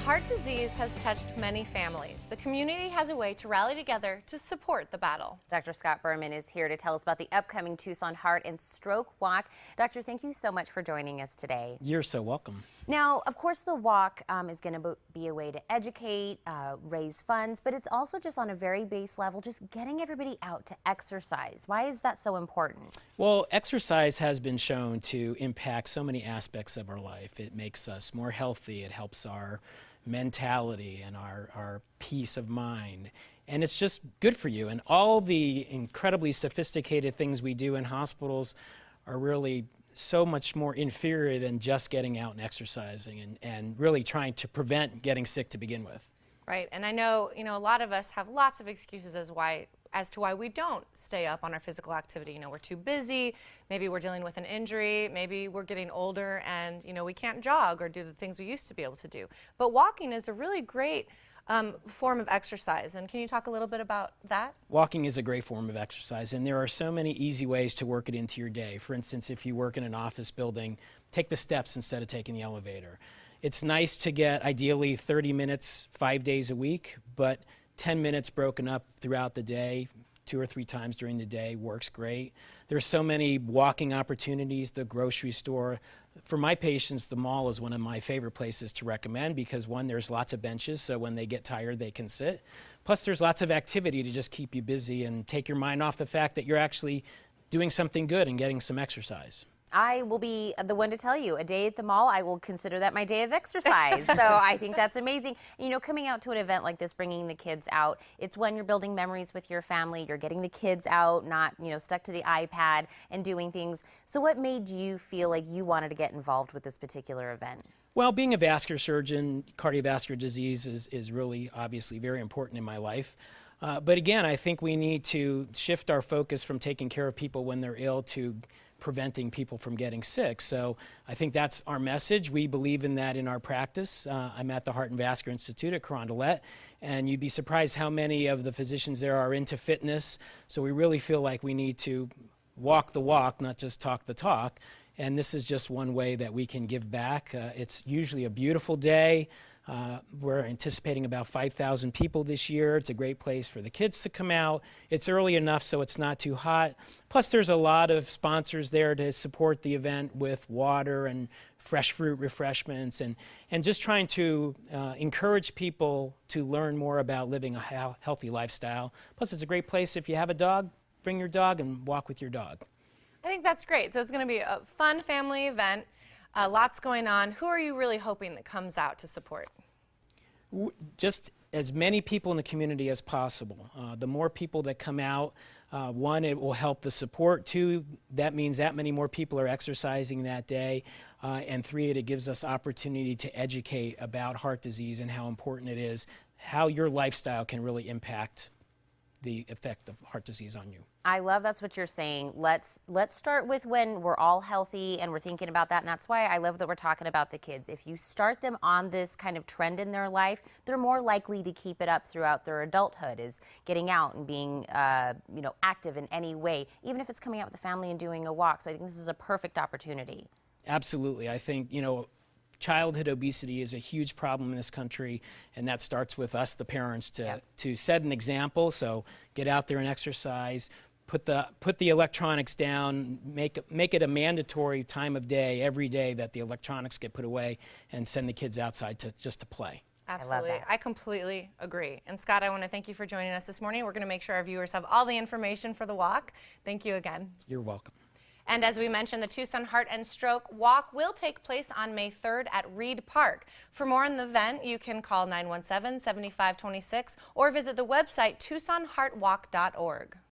Heart disease has touched many families. The community has a way to rally together to support the battle. Dr. Scott Berman is here to tell us about the upcoming Tucson Heart and Stroke Walk. Doctor, thank you so much for joining us today. You're so welcome. Now, of course, the walk is going to be a way to educate, raise funds, but it's also just on a very base level, just getting everybody out to exercise. Why is that so important? Well, exercise has been shown to impact so many aspects of our life. It makes us more healthy. It helps our mentality and our peace of mind. And it's just good for you. And all the incredibly sophisticated things we do in hospitals are really so much more inferior than just getting out and exercising and really trying to prevent getting sick to begin with. Right, and I know, a lot of us have lots of excuses as to why we don't stay up on our physical activity. We're too busy, maybe we're dealing with an injury, maybe we're getting older and, we can't jog or do the things we used to be able to do. But walking is a really great form of exercise, and can you talk a little bit about that? Walking is a great form of exercise, and there are so many easy ways to work it into your day. For instance, if you work in an office building, take the steps instead of taking the elevator. It's nice to get ideally 30 minutes 5 days a week, but 10 minutes broken up throughout the day, 2 or 3 times during the day works great. There's so many walking opportunities, the grocery store. For my patients, the mall is one of my favorite places to recommend because, one, there's lots of benches, so when they get tired, they can sit. Plus, there's lots of activity to just keep you busy and take your mind off the fact that you're actually doing something good and getting some exercise. I will be the one to tell you, a day at the mall, I will consider that my day of exercise. So I think that's amazing. Coming out to an event like this, bringing the kids out, it's when you're building memories with your family, you're getting the kids out, not, stuck to the iPad and doing things. So what made you feel like you wanted to get involved with this particular event? Well, being a vascular surgeon, cardiovascular disease is really obviously very important in my life. But again, I think we need to shift our focus from taking care of people when they're ill to preventing people from getting sick. So I think that's our message. We believe in that in our practice. I'm at the Heart and Vascular Institute at Carondelet, and you'd be surprised how many of the physicians there are into fitness. So we really feel like we need to walk the walk, not just talk the talk. And this is just one way that we can give back. It's usually a beautiful day. We're anticipating about 5,000 people this year. It's a great place for the kids to come out. It's early enough so it's not too hot. Plus there's a lot of sponsors there to support the event with water and fresh fruit refreshments and just trying to encourage people to learn more about living a healthy lifestyle. Plus it's a great place if you have a dog, bring your dog and walk with your dog. I think that's great. So it's going to be a fun family event. Lots going on. Who are you really hoping that comes out to support? Just as many people in the community as possible. The more people that come out, one, it will help the support. Two, that means that many more people are exercising that day. And three, it gives us opportunity to educate about heart disease and how important it is, how your lifestyle can really impact the effect of heart disease on you. I love that's what you're saying. Let's start with when we're all healthy and we're thinking about that, and that's why I love that we're talking about the kids. If you start them on this kind of trend in their life, they're more likely to keep it up throughout their adulthood, is getting out and being active in any way, even if it's coming out with the family and doing a walk. So I think this is a perfect opportunity. Absolutely. I think, childhood obesity is a huge problem in this country, and that starts with us, the parents, to set an example. So get out there and exercise, put the electronics down, make it a mandatory time of day every day that the electronics get put away, and send the kids outside to play. Absolutely. I completely agree. And Scott, I want to thank you for joining us this morning. We're going to make sure our viewers have all the information for the walk. Thank you again. You're welcome. And as we mentioned, the Tucson Heart and Stroke Walk will take place on May 3rd at Reed Park. For more on the event, you can call 917-7526 or visit the website tucsonheartwalk.org.